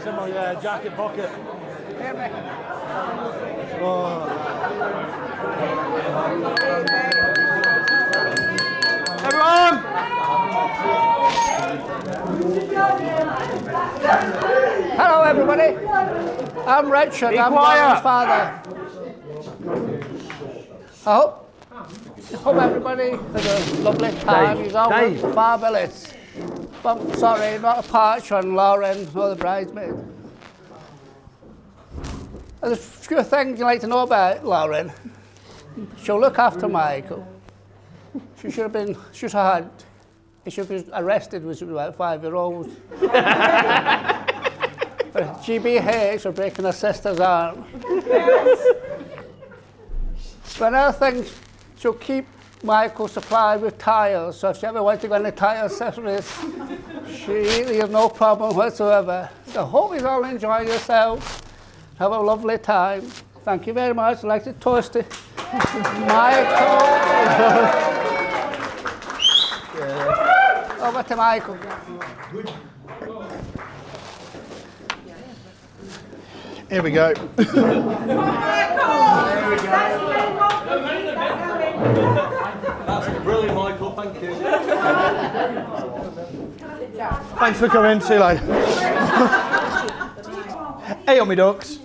It's in my jacket pocket. Everyone! Hello, everybody. I'm Richard. I'm Lauren's father. I hope everybody has a lovely time. He's always fabulous. But sorry, not a patch on Lauren or the bridesmaid. There's a few things you like to know about Lauren. She'll look after Michael. She should have been arrested when she was about 5-year-old. For GBH for breaking her sister's arm. But another thing, she'll keep Michael supplied with tyres, so if she ever wants to go any tyre accessories, he has no problem whatsoever. So I hope you all enjoy yourselves. Have a lovely time. Thank you very much. I'd like to toast to Michael. Over to Michael. Here we go. That's brilliant, Michael. Thank you. Thanks for coming. See you later. Hey, on me ducks.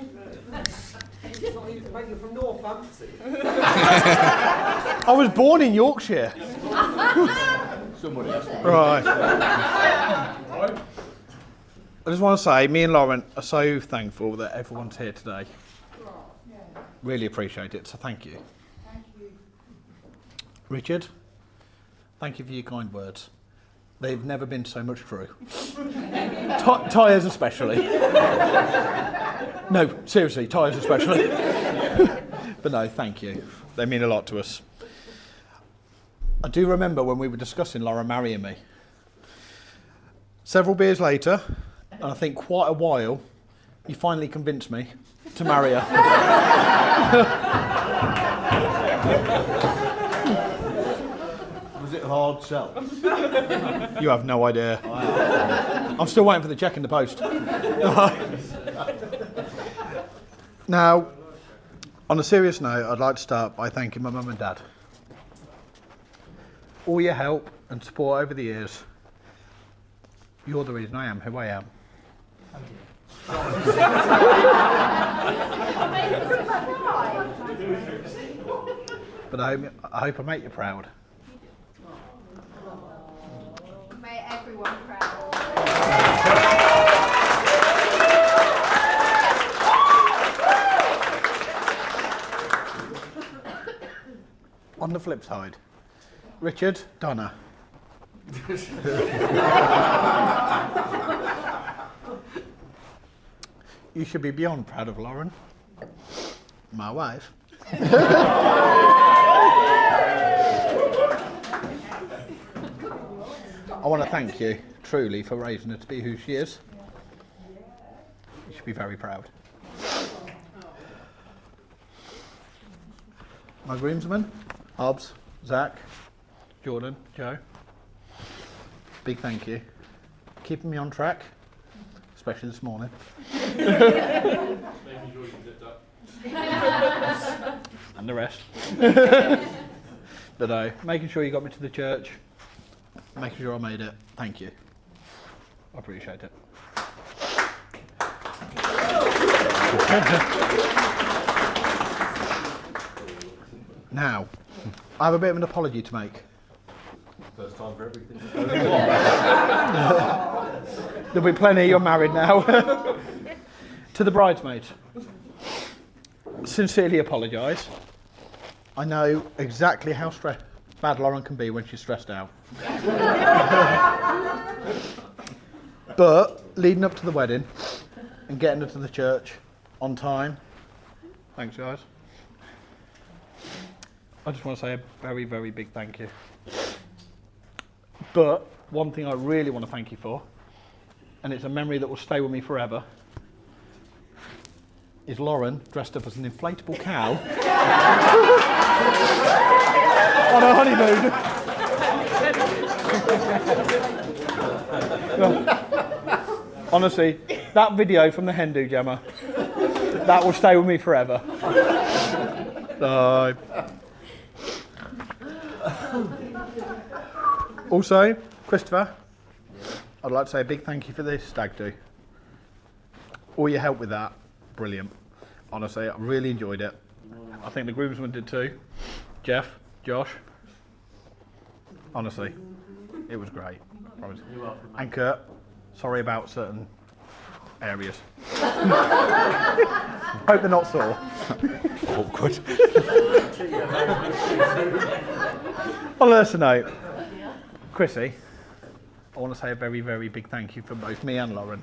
You're from Northampton. I was born in Yorkshire. Somebody else. Right. I just want to say, me and Lauren are so thankful that everyone's here today. Really appreciate it, so thank you. Thank you. Richard, thank you for your kind words. They've never been so much true. Tyres especially. No, seriously, tyres especially. But no, thank you. They mean a lot to us. I do remember when we were discussing Laura marrying me. Several beers later, and I think quite a while, you finally convinced me to marry her. Was it a hard sell? You have no idea. I'm still waiting for the cheque in the post. Now, on a serious note, I'd like to start by thanking my mum and dad. All your help and support over the years. You're the reason I am who I am. But I hope I make you proud. May everyone proud. On the flip side, Richard, Donna. You should be beyond proud of Lauren, my wife. I want to thank you, truly, for raising her to be who she is. You should be very proud. My groomsmen, Hobbs, Zach, Jordan, Joe. Big thank you. Keeping me on track, especially this morning. And the rest. But no, making sure you got me to the church, making sure I made it. Thank you. I appreciate it. Now, I have a bit of an apology to make. First time for everything. There'll be plenty, you're married now. To the bridesmaids, sincerely apologise. I know exactly how bad Lauren can be when she's stressed out. But leading up to the wedding and getting her to the church on time, thanks guys. I just want to say a very, very big thank you. But one thing I really want to thank you for, and it's a memory that will stay with me forever, is Lauren dressed up as an inflatable cow on her honeymoon. Honestly, that video from the hen do, Gemma, that will stay with me forever. Also, Christopher, I'd like to say a big thank you for this stag do. All your help with that, brilliant. Honestly, I really enjoyed it. I think the groomsmen did too. Jeff, Josh. Honestly, it was great. Promise. And Kurt, sorry about certain areas. Hope they're not sore. Awkward. On a lesser note, Chrissy, I want to say a very, very big thank you for both me and Lauren.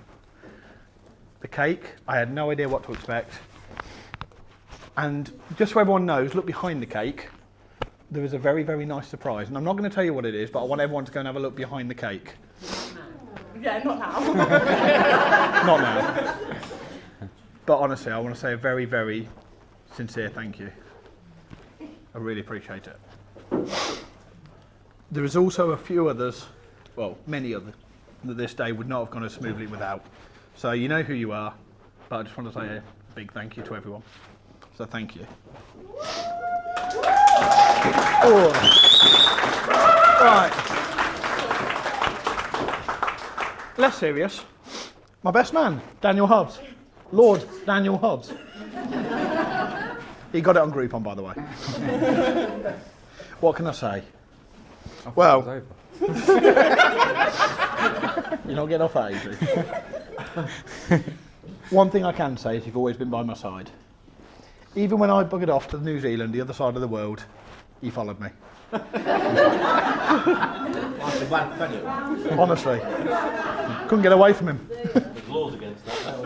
The cake, I had no idea what to expect. And just so everyone knows, look behind the cake. There is a very, very nice surprise. And I'm not going to tell you what it is, but I want everyone to go and have a look behind the cake. Yeah, not now. Not now. But honestly, I want to say a very, very sincere thank you. I really appreciate it. There is also a few others, well, many others, that this day would not have gone as smoothly without. So you know who you are, but I just want to say a big thank you to everyone. So thank you. Oh. Right. Less serious. My best man, Daniel Hobbs. Lord Daniel Hobbs. He got it on Groupon, by the way. What can I say? Well, you're not getting off that easy. One thing I can say is you've always been by my side. Even when I buggered off to New Zealand, the other side of the world, he followed me. Honestly. Couldn't get away from him. There's laws against that.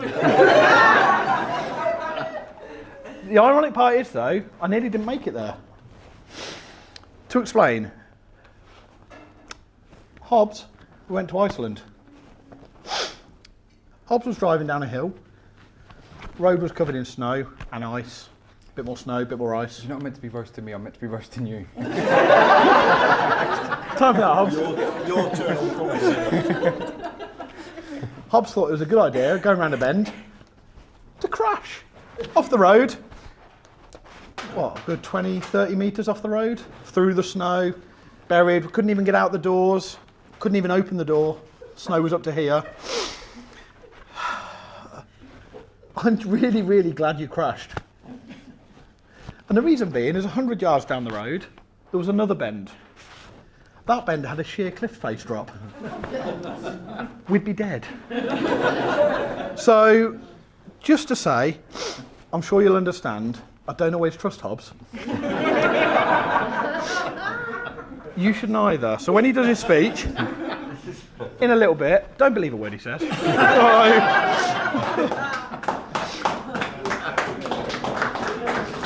The ironic part is, though, I nearly didn't make it there. To explain, Hobbs went to Iceland. Hobbs was driving down a hill. Road was covered in snow and ice. Bit more snow, bit more ice. You're not meant to be roasting me, I'm meant to be roasting you. Time for that, Hobbs. Your turn on promise. Hobbs thought it was a good idea, going around a bend, to crash off the road. What, a good 20, 30 metres off the road? Through the snow, buried, couldn't even get out the doors, couldn't even open the door. Snow was up to here. I'm really, really glad you crashed. And the reason being is 100 yards down the road, there was another bend. That bend had a sheer cliff face drop. We'd be dead. So, just to say, I'm sure you'll understand, I don't always trust Hobbs. You shouldn't either. So when he does his speech, in a little bit, don't believe a word he says.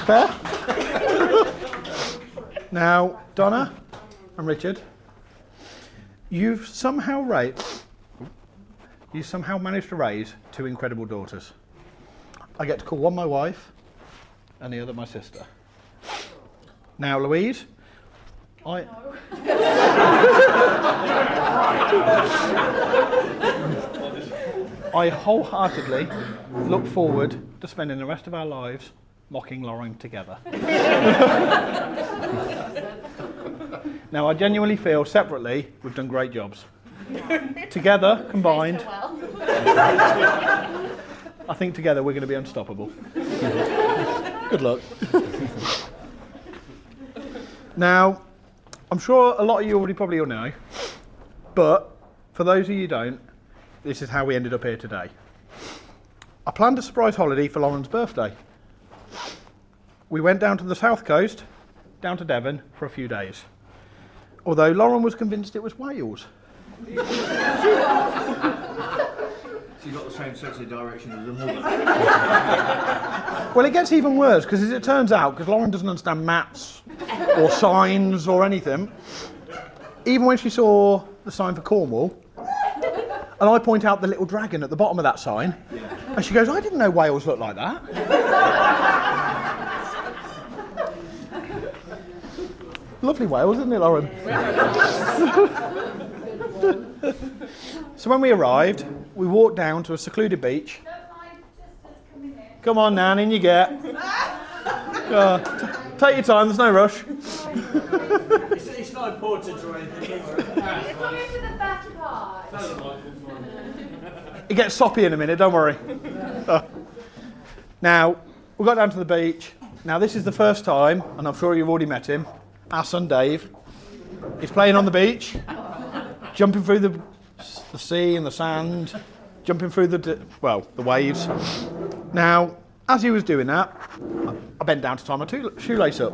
Fair? Now, Donna and Richard, you've somehow managed to raise two incredible daughters. I get to call one my wife and the other my sister. Now, Louise, I wholeheartedly look forward to spending the rest of our lives mocking Lauren together. Now, I genuinely feel separately we've done great jobs. Together, combined, I think together we're going to be unstoppable. Good luck. Now, I'm sure a lot of you already probably all know, but for those of you who don't, this is how we ended up here today. I planned a surprise holiday for Lauren's birthday. We went down to the south coast, down to Devon, for a few days. Although Lauren was convinced it was Wales. So you got the same sense of direction as the mother. Well, it gets even worse, because as it turns out, because Lauren doesn't understand maps or signs or anything, even when she saw the sign for Cornwall, and I point out the little dragon at the bottom of that sign, and she goes, I didn't know Wales looked like that. Lovely Wales, isn't it, Lauren? So when we arrived, we walked down to a secluded beach. Don't mind just us coming in. Come on, Nan, in you get. Take your time, there's no rush. It's not important or anything. Can you come into the back part? It gets soppy in a minute, don't worry. Now, we got down to the beach. Now, this is the first time, and I'm sure you've already met him, our son Dave. He's playing on the beach, jumping through the sea and the sand, jumping through the waves. Now, as he was doing that, I bent down to tie my shoelace up.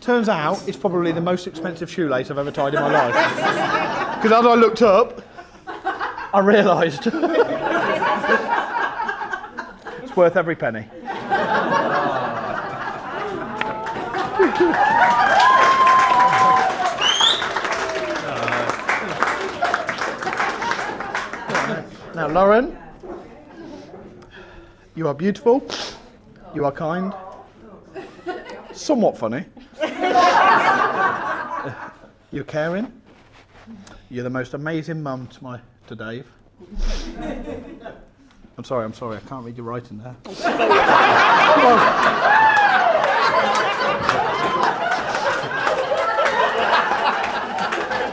Turns out, it's probably the most expensive shoelace I've ever tied in my life. Because as I looked up, I realised it's worth every penny. Now, Lauren, you are beautiful, you are kind, somewhat funny, you're caring, you're the most amazing mum to Dave. I'm sorry, I can't read your writing there.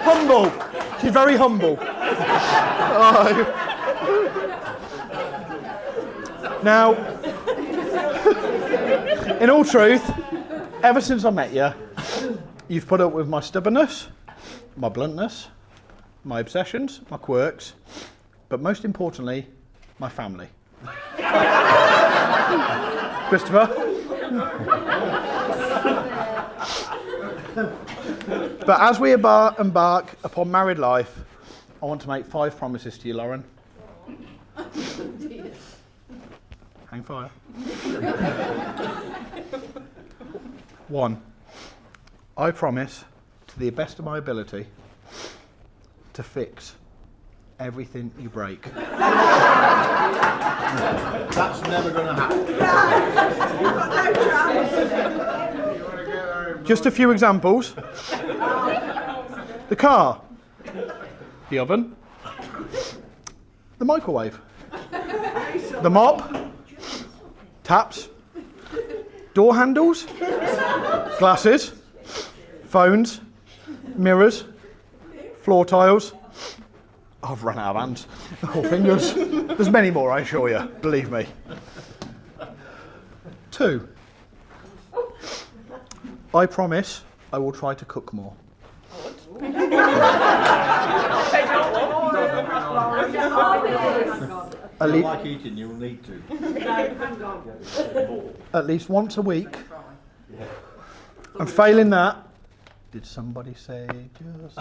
Humble, she's very humble. Oh. Now, in all truth, ever since I met you, you've put up with my stubbornness, my bluntness, my obsessions, my quirks, but most importantly, my family. Christopher? But as we embark upon married life, I want to make 5 promises to you, Lauren. Hang fire. 1, I promise, to the best of my ability, to fix everything you break. That's never going to happen. Just a few examples. The car, the oven, the microwave, the mop, taps, door handles, glasses, phones, mirrors, floor tiles. I've run out of hands or fingers. There's many more, I assure you, believe me. 2, I promise I will try to cook more. If you like eating, you'll need to. At least once a week. And failing that, did somebody say just...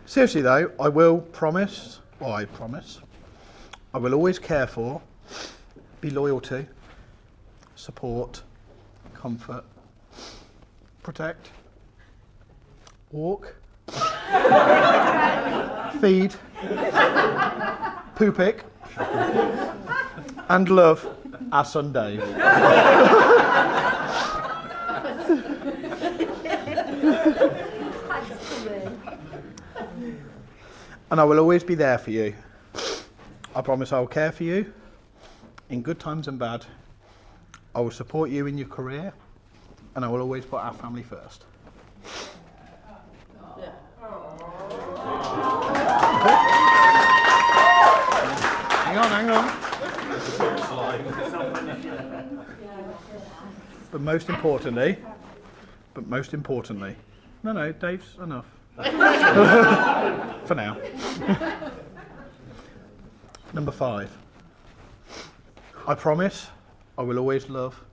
Seriously though, I promise, I will always care for, be loyal to, support, comfort, protect, walk, feed, poo pick, and love our son Dave. And I will always be there for you. I promise I will care for you in good times and bad. I will support you in your career, and I will always put our family first. Hang on. But most importantly, no, Dave's enough. For now. Number 5. I promise I will always love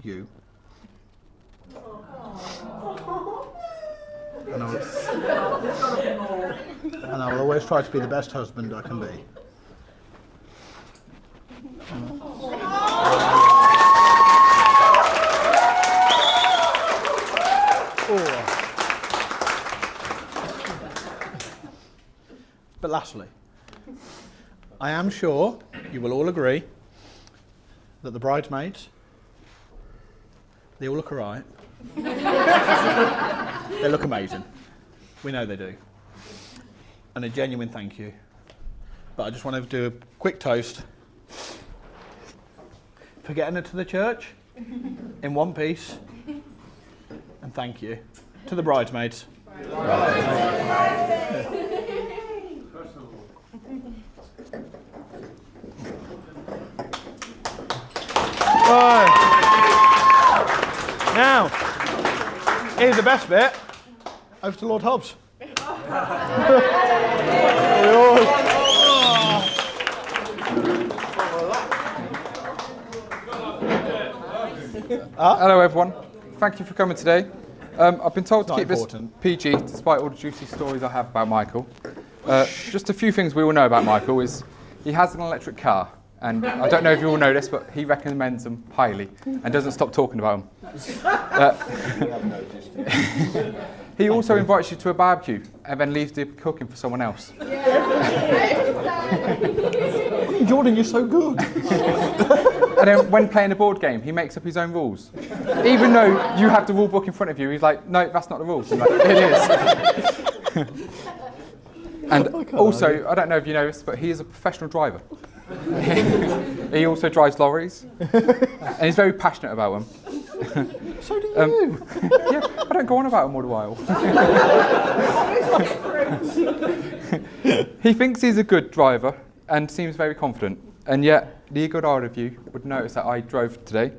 you. And I will always try to be the best husband I can be. But lastly, I am sure you will all agree that the bridesmaids They all look alright. They look amazing. We know they do. And a genuine thank you. But I just want to do a quick toast for getting her to the church in one piece. And thank you to the bridesmaids. Right. Now, here's the best bit. Over to Lord Hobbs. Hello everyone, thank you for coming today. I've been told to Not keep important. this PG despite all the juicy stories I have about Michael. Just a few things we all know about Michael is he has an electric car, and I don't know if you all know this, but he recommends them highly and doesn't stop talking about them. He also invites you to a barbecue and then leaves the cooking for someone else. Jordan, you're so good. And then when playing a board game, he makes up his own rules. Even though you have the rule book in front of you, he's like, no, that's not the rules. I'm like, it is. And also, I don't know if you know this, but he is a professional driver. He also drives lorries. And he's very passionate about them. So do you. Yeah, I don't go on about him all the while. He thinks he's a good driver and seems very confident. And yet, the eagle-eyed of you would notice that I drove today.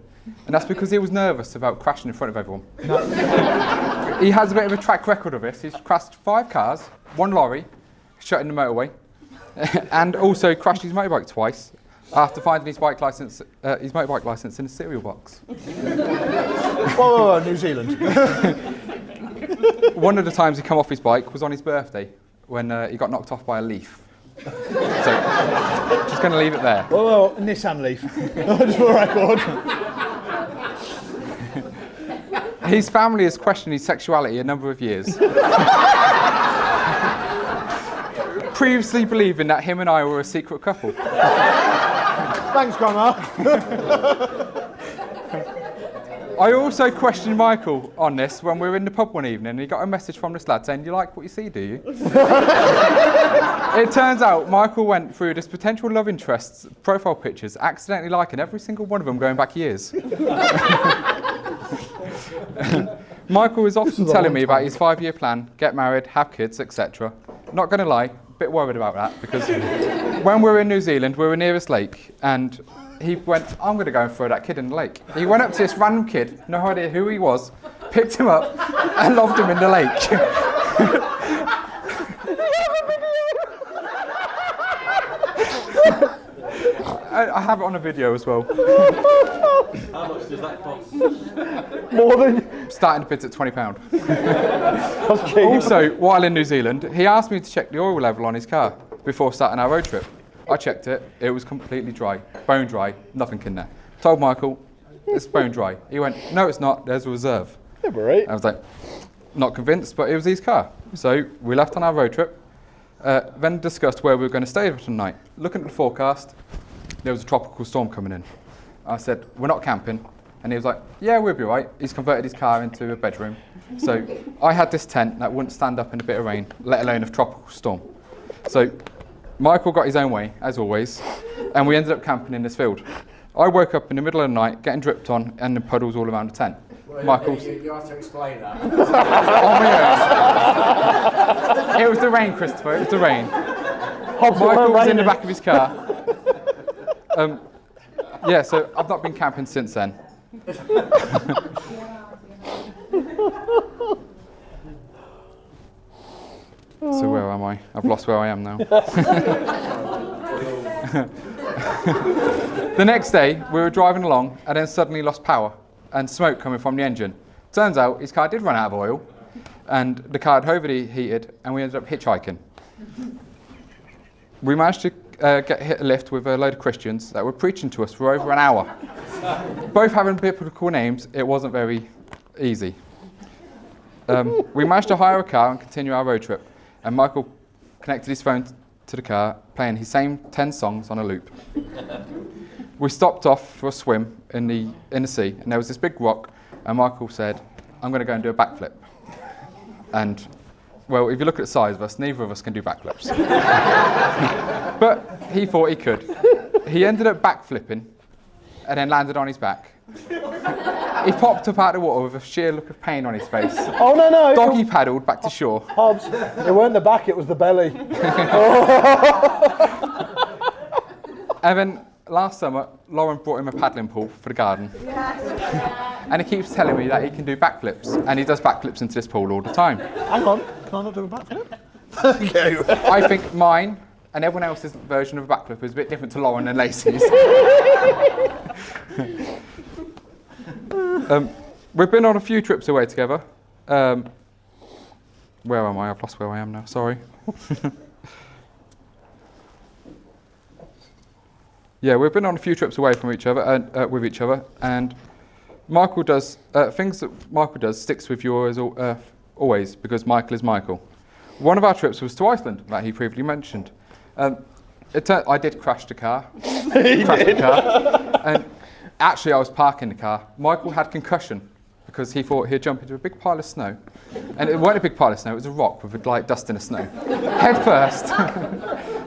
And that's because he was nervous about crashing in front of everyone. He has a bit of a track record of this. He's crashed 5 cars, 1 lorry, shut in the motorway, and also crashed his motorbike twice after finding his motorbike licence in a cereal box. Whoa, New Zealand. One of the times he come off his bike was on his birthday when he got knocked off by a leaf. So, just going to leave it there. Well, Nissan Leaf. Just for the record. His family has questioned his sexuality a number of years. Previously believing that him and I were a secret couple. Thanks, Grandma. I also questioned Michael on this when we were in the pub one evening, and he got a message from this lad saying, "You like what you see, do you?" It turns out Michael went through this potential love interest's profile pictures, accidentally liking every single one of them going back years. Michael is often telling me about his 5-year plan, get married, have kids, etc. Not going to lie, a bit worried about that, because when we were in New Zealand, we were near this lake, and he went, "I'm going to go and throw that kid in the lake." He went up to this random kid, no idea who he was, picked him up and lobbed him in the lake. I have it on a video as well. How much does that cost? More than... Starting to bids at £20. That's cheap. Also, while in New Zealand, he asked me to check the oil level on his car before starting our road trip. I checked it, it was completely dry, bone dry, nothing in there. Told Michael, it's bone dry. He went, "No, it's not, there's a reserve." Yeah, right. I was like, not convinced, but it was his car. So we left on our road trip, then discussed where we were going to stay for the night. Looking at the forecast, there was a tropical storm coming in. I said, "We're not camping." And he was like, "Yeah, we'll be right." He's converted his car into a bedroom. So I had this tent that wouldn't stand up in a bit of rain, let alone a tropical storm. So Michael got his own way, as always, and we ended up camping in this field. I woke up in the middle of the night, getting dripped on, and the puddles all around the tent. Michael's... You have to explain that. Oh my God. It was the rain, Christopher, it was the rain. Michael was in the back of his car. Yeah, so I've not been camping since then. So where am I? I've lost where I am now. The next day, we were driving along and then suddenly lost power and smoke coming from the engine. Turns out his car did run out of oil and the car had overheated and we ended up hitchhiking. We managed to hit a lift with a load of Christians that were preaching to us for over an hour. Both having biblical names, it wasn't very easy. We managed to hire a car and continue our road trip, and Michael connected his phone to the car, playing his same 10 songs on a loop. We stopped off for a swim in the sea, and there was this big rock, and Michael said, "I'm going to go and do a backflip." And well, if you look at the size of us, neither of us can do backflips. But he thought he could. He ended up backflipping, and then landed on his back. He popped up out of the water with a sheer look of pain on his face. Oh, no. Doggy paddled back to shore. Hobbs, it weren't the back, it was the belly. And then last summer, Lauren brought him a paddling pool for the garden. And he keeps telling me that he can do backflips, and he does backflips into this pool all the time. Hang on, can I not do a backflip? Okay. I think mine and everyone else's version of a backflip is a bit different to Lauren and Lacey's. We've been on a few trips away together. Where am I? I've lost where I am now, sorry. Yeah, we've been on a few trips away from each other and with each other, and Michael does things that Michael does sticks with you always, because Michael is Michael. One of our trips was to Iceland, that he previously mentioned. I did crash the car. And actually, I was parking the car. Michael had concussion because he thought he'd jump into a big pile of snow, and it wasn't a big pile of snow; it was a rock with a light dust in the snow, head first.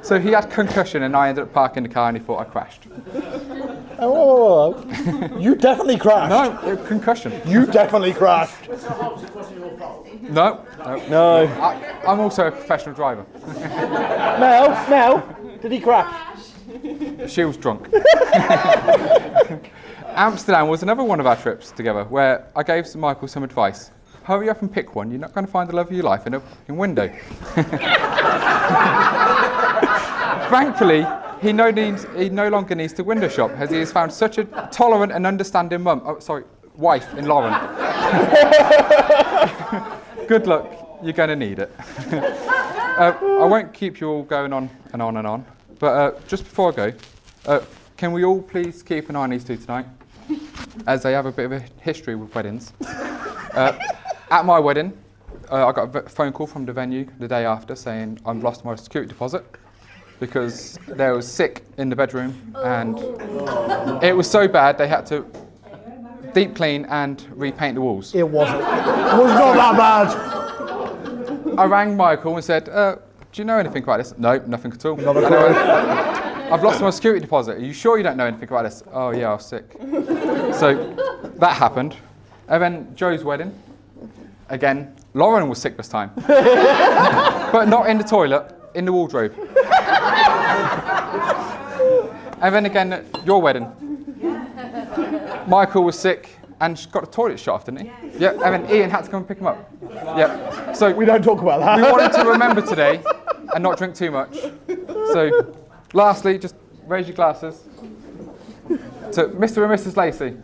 So he had concussion, and I ended up parking the car, and he thought I crashed. Oh, you definitely crashed. No, concussion. You definitely crashed. No. I'm also a professional driver. Mel, did he crash? She was drunk. Amsterdam was another one of our trips together, where I gave Michael some advice. Hurry up and pick one. You're not going to find the love of your life in a fucking window. Thankfully, he no longer needs to window shop, as he has found such a tolerant and understanding wife in Lauren. Good luck. You're going to need it. I won't keep you all going on and on and on, but just before I go, can we all please keep an eye on these two tonight, as they have a bit of a history with weddings. At my wedding, I got a phone call from the venue the day after saying I've lost my security deposit because there was sick in the bedroom, and it was so bad they had to deep clean and repaint the walls. It wasn't. It was not that bad. I rang Michael and said, do you know anything about this? No, nothing at all. Not at all. I've lost my security deposit. Are you sure you don't know anything about this? Oh yeah, I was sick. So that happened. And then Joe's wedding. Again, Lauren was sick this time. But not in the toilet, in the wardrobe. And then again, your wedding. Michael was sick and got the toilet shut off, didn't he? Yeah. And then Ian had to come and pick him up. Yeah. So we don't talk about that. We wanted to remember today and not drink too much. So lastly, just raise your glasses to Mr. and Mrs. Lacey.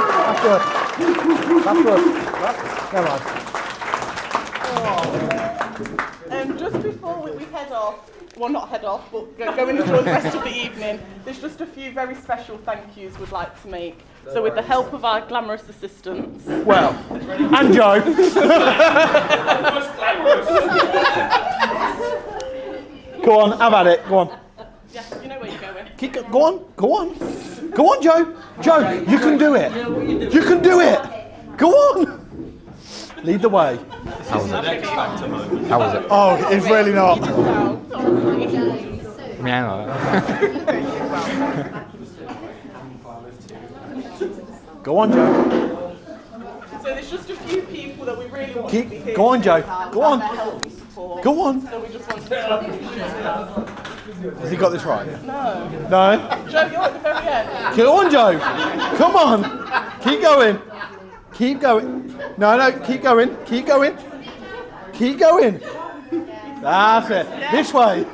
That's good. That's good. Never mind. Just before we head off, well not head off, but go and enjoy the rest of the evening, there's just a few very special thank yous we'd like to make. So with the help of our glamorous assistants. Well, and Joe. Go on, have at it. Go on. Yeah, you know where you're going. Go on. Go on, Joe. Joe, you can do it. You can do it. Go on. Lead the way. How was it? Oh, it's really not. Go on, Joe. So there's just a few people that we really want to be here. Go on, Joe. Go on. Help and support. Go on. So we just want to Has he got this right? No. No? Joe, you're at the very end. Go on, Joe. Come on. Keep going. Keep going. No, keep going. Keep going. Keep going. That's it. This way.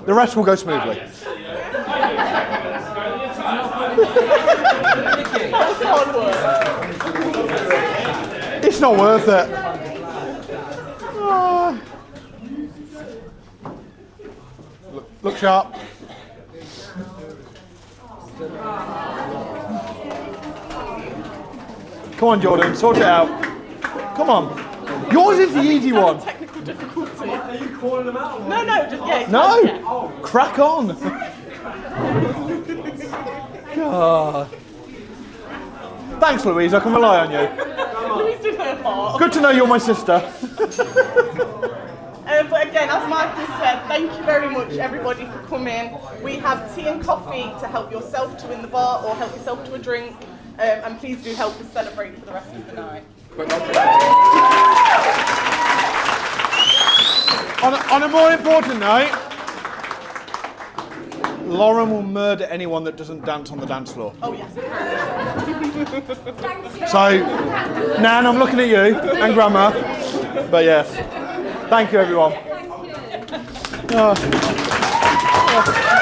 The rest will go smoothly. It's not worth it. Look sharp. Come on, Jordan, sort it out. Come on. Yours is the easy one. Technical difficulty. Are you calling them out? No, just yeah. No, Yeah. crack on. God. Thanks, Louise. I can rely on you. Louise did her part. Good to know you're my sister. But again, as Michael said, thank you very much everybody for coming. We have tea and coffee to help yourself to in the bar or help yourself to a drink. And please do help us celebrate for the rest of the night. On a more important note, Lauren will murder anyone that doesn't dance on the dance floor. Oh yes. So, Nan, I'm looking at you, and Grandma. But yes, thank you everyone. Thank you.